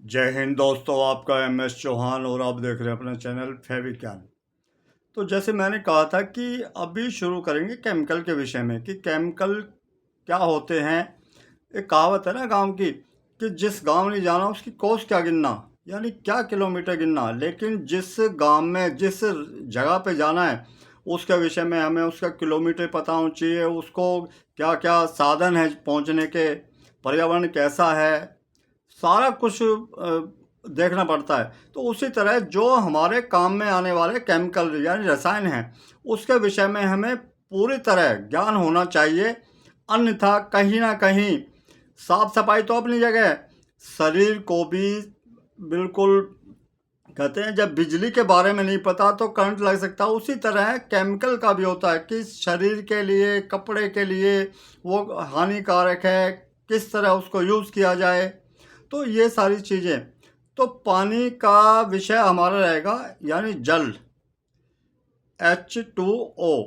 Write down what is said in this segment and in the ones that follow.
जय हिंद दोस्तों, आपका MS चौहान और आप देख रहे हैं अपना चैनल फेविज्ञान। तो जैसे मैंने कहा था कि अभी शुरू करेंगे केमिकल के विषय में कि केमिकल क्या होते हैं। एक कहावत है ना गांव की कि जिस गांव नहीं जाना उसकी कोस क्या गिनना, यानी क्या किलोमीटर गिनना, लेकिन जिस गांव में जिस जगह पे जाना है उसके विषय में हमें उसका किलोमीटर पता होना चाहिए, उसको क्या क्या साधन है पहुंचने के, पर्यावरण कैसा है, सारा कुछ देखना पड़ता है। तो उसी तरह जो हमारे काम में आने वाले केमिकल यानी रसायन हैं उसके विषय में हमें पूरी तरह ज्ञान होना चाहिए। अन्यथा कहीं ना कहीं साफ सफाई तो अपनी जगह, शरीर को भी बिल्कुल, कहते हैं जब बिजली के बारे में नहीं पता तो करंट लग सकता है, उसी तरह केमिकल का भी होता है कि शरीर के लिए, कपड़े के लिए वो हानिकारक है, किस तरह उसको यूज़ किया जाए। तो ये सारी चीज़ें, तो पानी का विषय हमारा रहेगा यानी जल, H2O,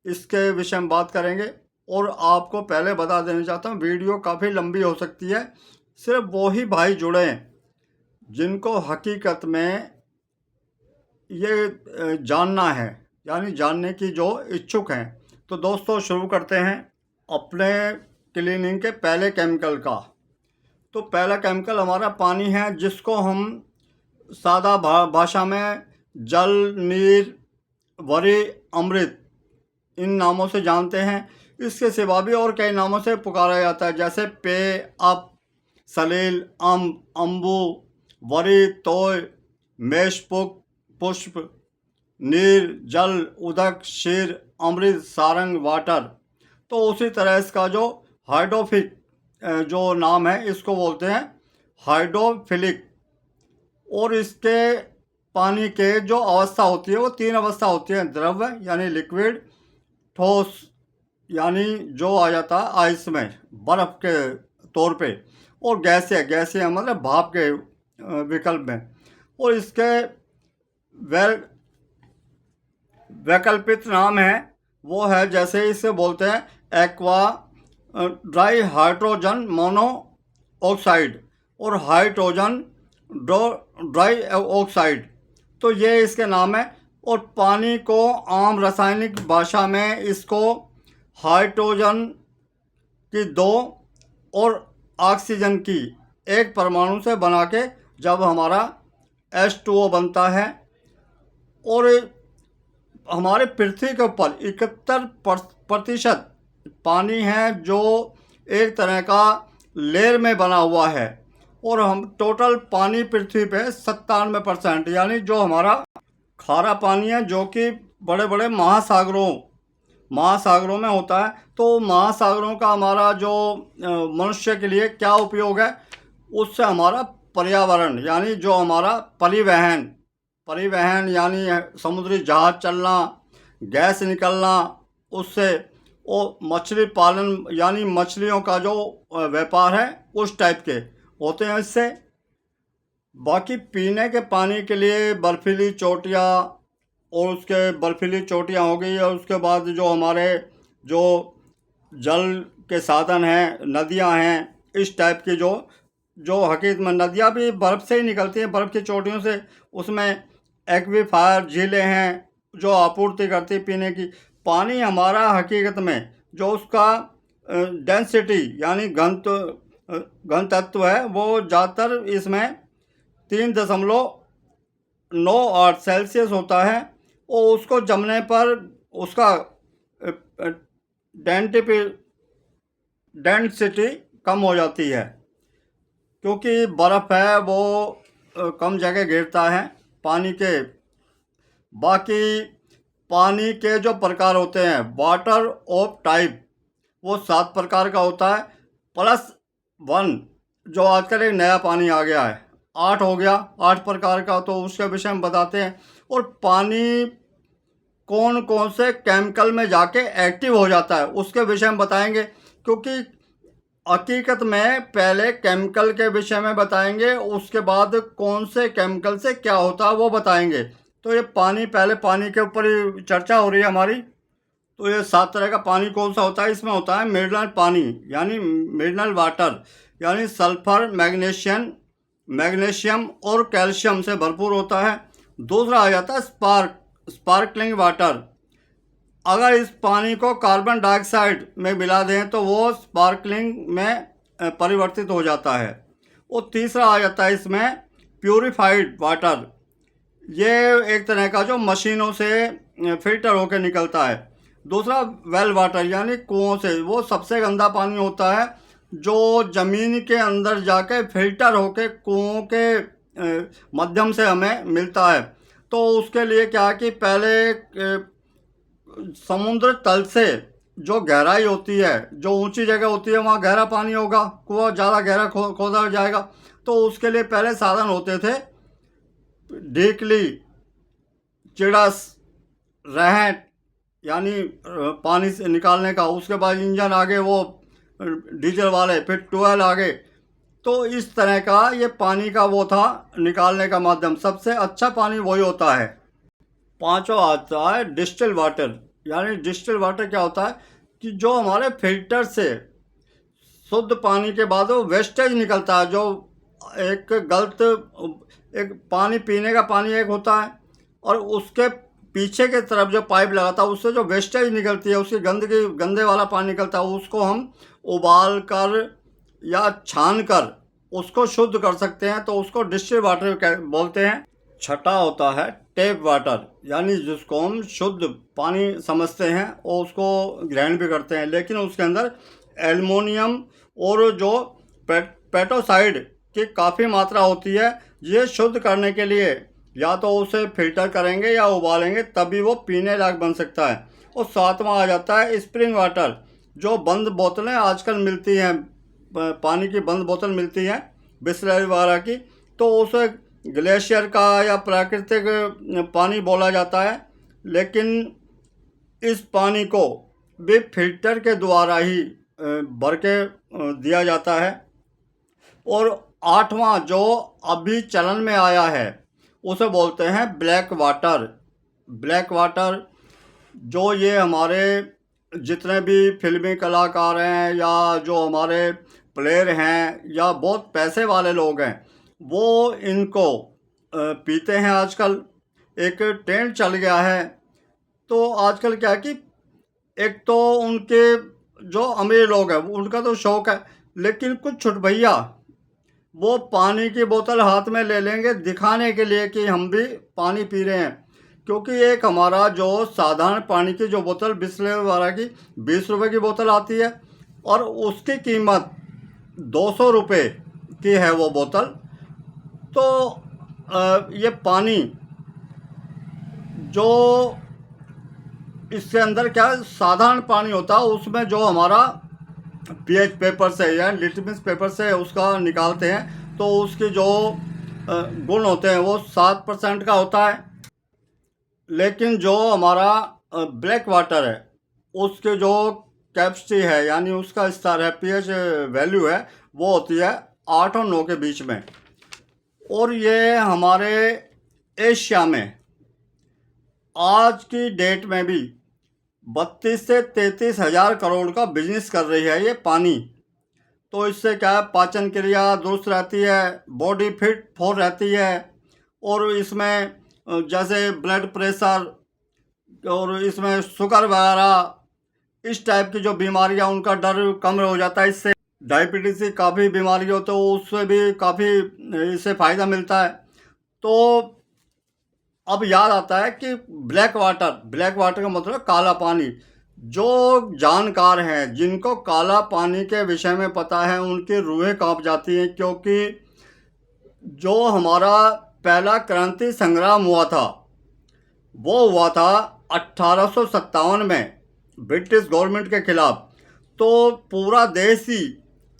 इसके विषय में बात करेंगे। और आपको पहले बता देना चाहता हूँ वीडियो काफ़ी लंबी हो सकती है, सिर्फ वो ही भाई जुड़े जिनको हकीकत में ये जानना है, यानी जानने की जो इच्छुक हैं। तो दोस्तों शुरू करते हैं अपने क्लीनिंग के पहले केमिकल का। तो पहला केमिकल हमारा पानी है, जिसको हम सादा भाषा में जल, नीर, वरी, अमृत इन नामों से जानते हैं। इसके सिवा भी और कई नामों से पुकारा जाता है, जैसे पेय, अप, सलील, अम्बु, वरी, तोय, मेषपुक, पुष्प, नीर, जल, उदक, क्षीर, अमृत, सारंग, वाटर। तो उसी तरह इसका जो हाइड्रोफिक जो नाम है इसको बोलते हैं हाइड्रोफिलिक। और इसके पानी के जो अवस्था होती है वो तीन अवस्था होती है: द्रव यानी लिक्विड, ठोस यानी जो आ जाता है आइस में बर्फ के तौर पे, और गैसीय, गैसीय मतलब भाप के विकल्प में। और इसके वैकल्पिक नाम है वो है, जैसे इसे बोलते हैं aqua, dry hydrogen mono oxide और हाइड्रोजन ड्राई ऑक्साइड। तो ये इसके नाम है। और पानी को आम रासायनिक भाषा में इसको हाइड्रोजन की दो और ऑक्सीजन की एक परमाणु से बना के जब हमारा H2O बनता है। और हमारे पृथ्वी के ऊपर 71% पानी है जो एक तरह का लेयर में बना हुआ है। और हम टोटल पानी पृथ्वी पे 97% यानी जो हमारा खारा पानी है, जो कि बड़े बड़े महासागरों में होता है। तो महासागरों का हमारा जो मनुष्य के लिए क्या उपयोग है, उससे हमारा पर्यावरण यानी जो हमारा परिवहन यानी समुद्री जहाज चलना, गैस निकलना उससे, और मछली पालन यानी मछलियों का जो व्यापार है उस टाइप के होते हैं इससे। बाकी पीने के पानी के लिए बर्फीली चोटियाँ, और उसके बर्फीली चोटियाँ हो गई, और उसके बाद जो हमारे जो जल के साधन हैं, नदियाँ हैं, इस टाइप की जो जो हकीकत में नदियाँ भी बर्फ़ से ही निकलती हैं, बर्फ़ की चोटियों से। उसमें एक्वीफायर झीलें हैं जो आपूर्ति करती पीने की। पानी हमारा हकीकत में जो उसका डेंसिटी यानी घन तत्व है वो ज़्यादातर इसमें 3.98 सेल्सियस होता है। और उसको जमने पर उसका डेंसिटी कम हो जाती है, क्योंकि बर्फ़ है वो कम जगह घेरता है पानी के। बाकी पानी के जो प्रकार होते हैं, वाटर ऑफ टाइप, वो 7 प्रकार का होता है, +1 जो आजकल एक नया पानी आ गया है, 8 हो गया, 8 प्रकार का। तो उसके विषय में बताते हैं। और पानी कौन कौन से केमिकल में जाके एक्टिव हो जाता है उसके विषय में बताएंगे, क्योंकि हकीकत में पहले केमिकल के विषय में बताएंगे, उसके बाद कौन से केमिकल से क्या होता है वो बताएंगे। तो ये पानी, पहले पानी के ऊपर ही चर्चा हो रही है हमारी। तो ये 7 तरह का पानी कौन सा होता है, इसमें होता है मिनरल पानी यानी मिनरल वाटर, यानी सल्फर, मैग्नीशियम, मैग्नीशियम और कैल्शियम से भरपूर होता है। दूसरा आ जाता है स्पार्कलिंग वाटर। अगर इस पानी को कार्बन डाइऑक्साइड में मिला दें तो वो स्पार्कलिंग में परिवर्तित हो जाता है। और तीसरा आ जाता है इसमें प्यूरिफाइड वाटर। ये एक तरह का जो मशीनों से फिल्टर होकर निकलता है। दूसरा वेल वाटर यानी कुओं से, वो सबसे गंदा पानी होता है जो ज़मीन के अंदर जाके फिल्टर होके कुओं के माध्यम से हमें मिलता है। तो उसके लिए क्या है कि पहले समुद्र तल से जो गहराई होती है, जो ऊंची जगह होती है, वहाँ गहरा पानी होगा, कुआं ज़्यादा गहरा खोदा जाएगा। तो उसके लिए पहले साधन होते थे ढीकली, चिड़स, रहट यानी पानी से निकालने का। उसके बाद इंजन आगे वो डीजल वाले, फिर ट्यूबवेल आगे। तो इस तरह का ये पानी का वो था निकालने का माध्यम। सबसे अच्छा पानी वही होता है। पांचवा आता है डिस्टिल वाटर। यानी डिस्टिल वाटर क्या होता है कि जो हमारे फिल्टर से शुद्ध पानी के बाद वो वेस्टेज निकलता है, जो एक गलत, एक पानी पीने का पानी एक होता है और उसके पीछे के तरफ जो पाइप लगाता है उससे जो वेस्टेज निकलती है, उसकी गंदगी, गंदे वाला पानी निकलता है, उसको हम उबाल कर या छान कर उसको शुद्ध कर सकते हैं। तो उसको डिस्टिल वाटर बोलते हैं। छठा होता है टेप वाटर, यानी जिसको हम शुद्ध पानी समझते हैं और उसको ग्रहण भी करते हैं, लेकिन उसके अंदर एल्युमिनियम और जो पेटोसाइड की काफ़ी मात्रा होती है। ये शुद्ध करने के लिए या तो उसे फिल्टर करेंगे या उबालेंगे, तभी वो पीने लायक बन सकता है। और सातवां आ जाता है स्प्रिंग वाटर। जो बंद बोतलें आजकल मिलती हैं, पानी की बंद बोतल मिलती हैं बिसलेरी वगैरह की, तो उसे ग्लेशियर का या प्राकृतिक पानी बोला जाता है। लेकिन इस पानी को भी फिल्टर के द्वारा ही भर के दिया जाता है। और आठवां जो अभी चलन में आया है उसे बोलते हैं ब्लैक वाटर। ब्लैक वाटर जो ये हमारे जितने भी फिल्मी कलाकार हैं या जो हमारे प्लेयर हैं या बहुत पैसे वाले लोग हैं, वो इनको पीते हैं। आजकल एक ट्रेंड चल गया है। तो आजकल क्या है कि एक तो उनके जो अमीर लोग हैं उनका तो शौक है, लेकिन कुछ छुटभैया वो पानी की बोतल हाथ में ले लेंगे दिखाने के लिए कि हम भी पानी पी रहे हैं। क्योंकि एक हमारा जो साधारण पानी की जो बोतल बिसलेरी वाला की 20 रुपये की बोतल आती है और उसकी कीमत 200 रुपये की है वो बोतल। तो ये पानी जो इसके अंदर क्या साधारण पानी होता है, उसमें जो हमारा पीएच पेपर से या लिटमस पेपर से उसका निकालते हैं, तो उसके जो गुण होते हैं वो 7% का होता है। लेकिन जो हमारा ब्लैक वाटर है उसके जो कैपेसिटी है यानी उसका स्तर है, पीएच वैल्यू है, वो होती है 8 और 9 के बीच में। और ये हमारे एशिया में आज की डेट में भी 32 से 33 हज़ार करोड़ का बिजनेस कर रही है ये पानी। तो इससे क्या है, पाचन क्रिया दुरुस्त रहती है, बॉडी फिट फोर रहती है। और इसमें जैसे ब्लड प्रेशर और इसमें शुगर वगैरह इस टाइप की जो बीमारियां, उनका डर कम हो जाता है। इससे डायबिटीज़ की काफ़ी बीमारी हो तो उससे भी काफ़ी इससे फ़ायदा मिलता है। तो अब याद आता है कि ब्लैक वाटर का मतलब काला पानी। जो जानकार हैं जिनको काला पानी के विषय में पता है उनकी रूहें कांप जाती हैं, क्योंकि जो हमारा पहला क्रांति संग्राम हुआ था वो हुआ था 1857 में ब्रिटिश गवर्नमेंट के खिलाफ। तो पूरा देश ही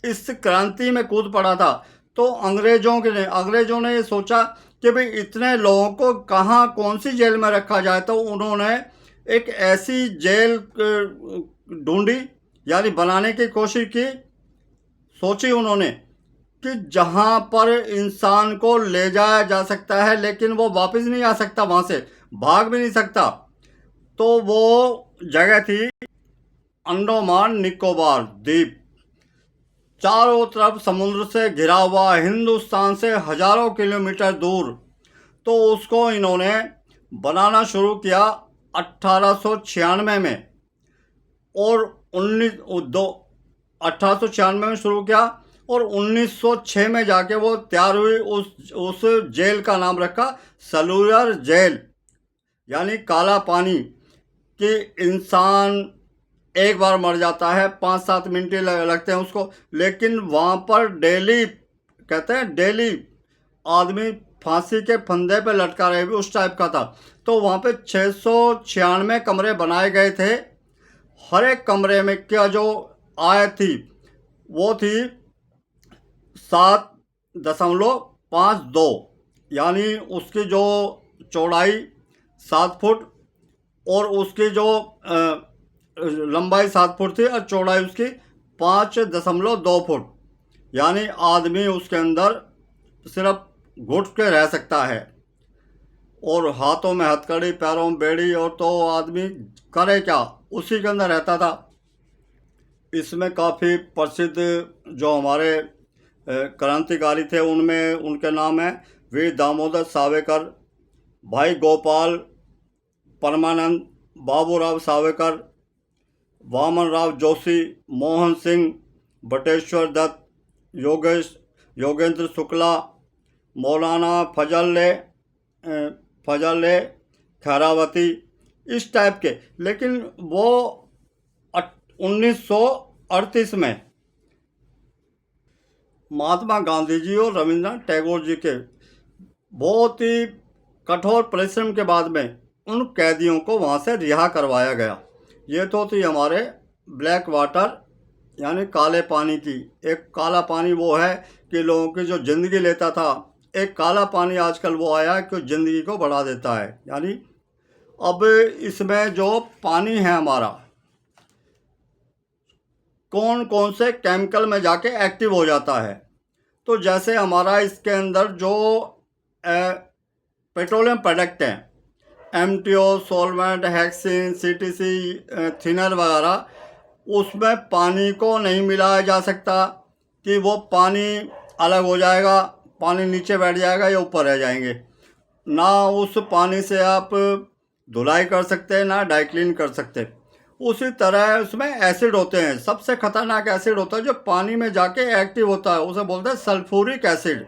इस क्रांति में कूद पड़ा था। तो अंग्रेजों ने ये सोचा कि भाई इतने लोगों को कहाँ कौन सी जेल में रखा जाए। तो उन्होंने एक ऐसी जेल ढूंढी यानी बनाने की कोशिश की, सोची उन्होंने कि जहाँ पर इंसान को ले जाया जा सकता है लेकिन वो वापस नहीं आ सकता, वहाँ से भाग भी नहीं सकता। तो वो जगह थी अंडमान निकोबार द्वीप। चारों तरफ समुद्र से घिरा हुआ, हिंदुस्तान से हजारों किलोमीटर दूर। तो उसको इन्होंने बनाना शुरू किया 1896 में, और 1896 में शुरू किया, और 1906 में जाके वो तैयार हुई। उस जेल का नाम रखा सलूयर जेल, यानी काला पानी। कि इंसान एक बार मर जाता है, 5-7 मिनट ही लगते हैं उसको, लेकिन वहाँ पर डेली, कहते हैं डेली, आदमी फांसी के फंदे पे लटका रहे भी, उस टाइप का था। तो वहाँ पे 696 कमरे बनाए गए थे। हर एक कमरे में क्या जो आय थी वो थी 7.52, यानी उसकी जो चौड़ाई 7 फुट, और उसकी जो लंबाई 7 फुट थी, और चौड़ाई उसकी 5.2 फुट। यानी आदमी उसके अंदर सिर्फ घुट के रह सकता है, और हाथों में हथकड़ी, पैरों में बेड़ी, और तो आदमी करे क्या, उसी के अंदर रहता था। इसमें काफ़ी प्रसिद्ध जो हमारे क्रांतिकारी थे, उनमें उनके नाम हैं वीर दामोदर सावरकर, भाई गोपाल परमानंद, बाबूराव सावरकर, वामनराव जोशी, मोहन सिंह, बटेश्वर दत्त, योगेंद्र शुक्ला, मौलाना फजल खैरावती, इस टाइप के। लेकिन वो 1938 में महात्मा गांधी जी और रविंद्रनाथ टैगोर जी के बहुत ही कठोर परिश्रम के बाद में उन कैदियों को वहाँ से रिहा करवाया गया। ये तो थी हमारे ब्लैक वाटर, यानी काले पानी की। एक काला पानी वो है कि लोगों की जो ज़िंदगी लेता था, एक काला पानी आजकल वो आया कि ज़िंदगी को बढ़ा देता है। यानी अब इसमें जो पानी है हमारा, कौन कौन से केमिकल में जाके एक्टिव हो जाता है। तो जैसे हमारा इसके अंदर जो पेट्रोलियम प्रोडक्ट हैं, MTO, solvent, hexyne, CTC, thinner वगैरह, उसमें पानी को नहीं मिलाया जा सकता कि वो पानी अलग हो जाएगा, पानी नीचे बैठ जाएगा या ऊपर रह जाएंगे। ना उस पानी से आप धुलाई कर सकते, ना ड्राई क्लीन कर सकते। उसी तरह उसमें एसिड होते हैं, सबसे खतरनाक एसिड होता है जो पानी में जाके एक्टिव होता है, उसे बोलते हैं सल्फ्यूरिक एसिड।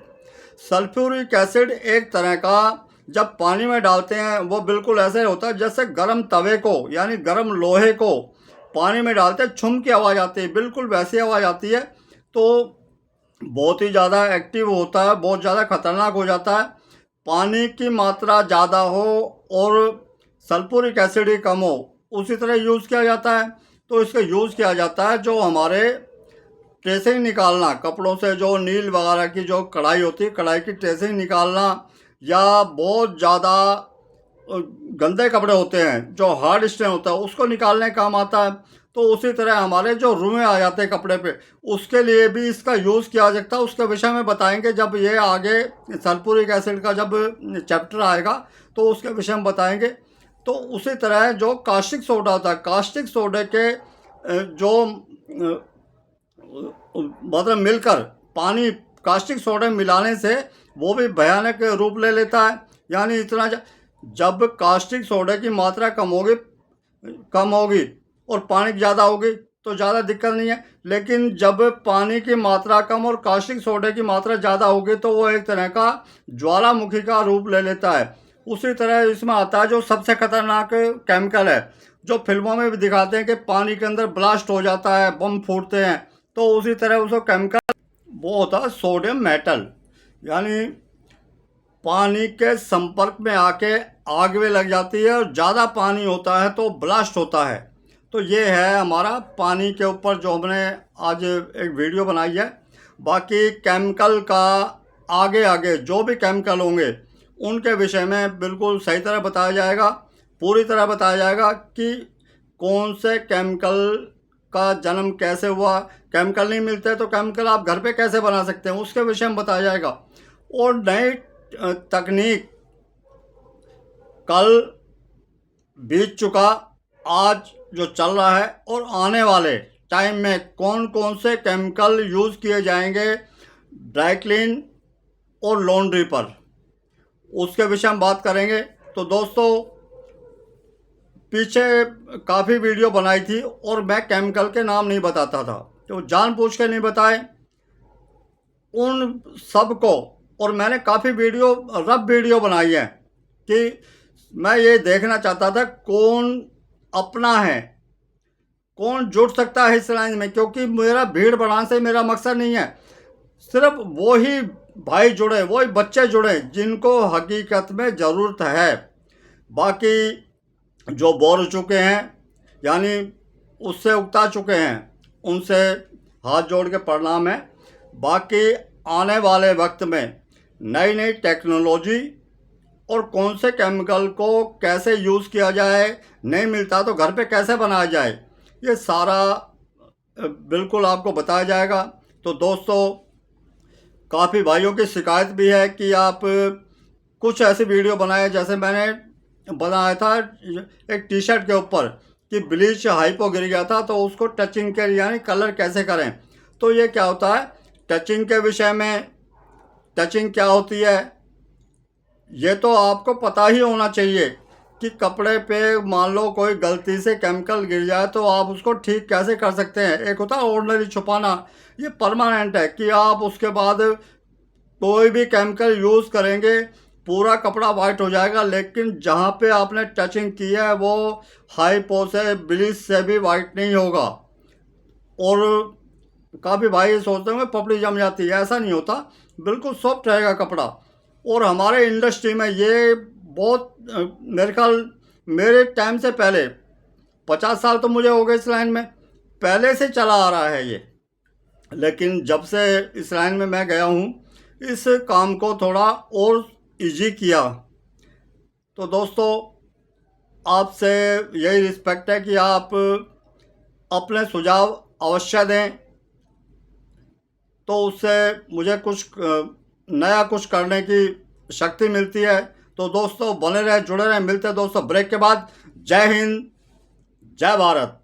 सल्फ्यूरिक एसिड एक तरह का जब पानी में डालते हैं वो बिल्कुल ऐसे होता है जैसे गर्म तवे को, यानी गर्म लोहे को पानी में डालते हैं, छुम की आवाज़ आती है, बिल्कुल वैसी आवाज़ आती है। तो बहुत ही ज़्यादा एक्टिव होता है, बहुत ज़्यादा खतरनाक हो जाता है। पानी की मात्रा ज़्यादा हो और सल्फ्यूरिक एसिड ही कम हो, उसी तरह यूज़ किया जाता है। तो इसका यूज़ किया जाता है जो हमारे ट्रेसिंग निकालना, कपड़ों से जो नील वगैरह की जो कढ़ाई होती है, कढ़ाई की ट्रेसिंग निकालना, या बहुत ज़्यादा गंदे कपड़े होते हैं जो हार्ड स्टेन होता है उसको निकालने काम आता है। तो उसी तरह हमारे जो रुएँ आ जाते हैं कपड़े पे, उसके लिए भी इसका यूज़ किया जा सकता है। उसके विषय में बताएंगे जब ये आगे सल्फ्यूरिक एसिड का जब चैप्टर आएगा तो उसके विषय में बताएंगे। तो उसी तरह जो कास्टिक सोडा होता है, कास्टिक सोडे के जो मतलब मिलकर पानी कास्टिक सोडा मिलाने से वो भी भयानक रूप ले लेता है। यानी इतना जब कास्टिक सोडे की मात्रा कम होगी और पानी ज़्यादा होगी तो ज़्यादा दिक्कत नहीं है, लेकिन जब पानी की मात्रा कम और कास्टिक सोडे की मात्रा ज़्यादा होगी तो वो एक तरह का ज्वालामुखी का रूप ले लेता है। उसी तरह इसमें आता है जो सबसे खतरनाक केमिकल है, जो फिल्मों में भी दिखाते हैं कि पानी के अंदर ब्लास्ट हो जाता है, बम फूटते हैं। तो उसी तरह उसको केमिकल वो होता है सोडियम मेटल, यानी पानी के संपर्क में आके आग में लग जाती है, और ज़्यादा पानी होता है तो ब्लास्ट होता है। तो ये है हमारा पानी के ऊपर जो हमने आज एक वीडियो बनाई है। बाकी केमिकल का आगे आगे जो भी केमिकल होंगे उनके विषय में बिल्कुल सही तरह बताया जाएगा, पूरी तरह बताया जाएगा कि कौन से केमिकल का जन्म कैसे हुआ। केमिकल नहीं मिलते तो केमिकल आप घर पे कैसे बना सकते हैं उसके विषय में बताया जाएगा। और नई तकनीक कल बीत चुका, आज जो चल रहा है और आने वाले टाइम में कौन कौन से केमिकल यूज़ किए जाएंगे ड्राई क्लीन और लॉन्ड्री पर, उसके विषय में बात करेंगे। तो दोस्तों, पीछे काफ़ी वीडियो बनाई थी और मैं केमिकल के नाम नहीं बताता था, तो जानबूझ के नहीं बताए उन सब को। और मैंने काफ़ी वीडियो रफ वीडियो बनाई है कि मैं ये देखना चाहता था कौन अपना है, कौन जुड़ सकता है इस लाइन में, क्योंकि मेरा भीड़ बढ़ाने से मेरा मकसद नहीं है। सिर्फ वो ही भाई जुड़े, वही बच्चे जुड़े जिनको हकीकत में ज़रूरत है। बाकी जो बोर हो चुके हैं, यानी उससे उगता चुके हैं, उनसे हाथ जोड़ के प्रणाम है। बाकी आने वाले वक्त में नई नई टेक्नोलॉजी और कौन से केमिकल को कैसे यूज़ किया जाए, नहीं मिलता तो घर पे कैसे बनाया जाए, ये सारा बिल्कुल आपको बताया जाएगा। तो दोस्तों, काफ़ी भाइयों की शिकायत भी है कि आप कुछ ऐसी वीडियो बनाए, जैसे मैंने बनाया था एक टी शर्ट के ऊपर कि ब्लीच हाइपो गिर गया था, तो उसको टचिंग के यानी कलर कैसे करें। तो ये क्या होता है, टचिंग के विषय में, टचिंग क्या होती है ये तो आपको पता ही होना चाहिए कि कपड़े पे मान लो कोई गलती से केमिकल गिर जाए तो आप उसको ठीक कैसे कर सकते हैं। एक होता है ऑर्डिनरी छुपाना, ये परमानेंट है कि आप उसके बाद कोई भी केमिकल यूज़ करेंगे पूरा कपड़ा वाइट हो जाएगा, लेकिन जहाँ पे आपने टचिंग की है वो हाइपो से ब्लीच से भी वाइट नहीं होगा। और काफ़ी भाई सोचते होंगे पपड़ी जम जाती है, ऐसा नहीं होता, बिल्कुल सॉफ्ट रहेगा कपड़ा। और हमारे इंडस्ट्री में ये बहुत मेरे ख्याल मेरे टाइम से पहले 50 साल तो मुझे हो गए इस लाइन में, पहले से चला आ रहा है ये। लेकिन जब से इस लाइन में मैं गया हूँ, इस काम को थोड़ा और इजी किया। तो दोस्तों, आपसे यही रिस्पेक्ट है कि आप अपने सुझाव अवश्य दें, तो उससे मुझे कुछ नया कुछ करने की शक्ति मिलती है। तो दोस्तों, बने रहे, जुड़े रहे, मिलते हैं दोस्तों ब्रेक के बाद। जय हिंद, जय भारत।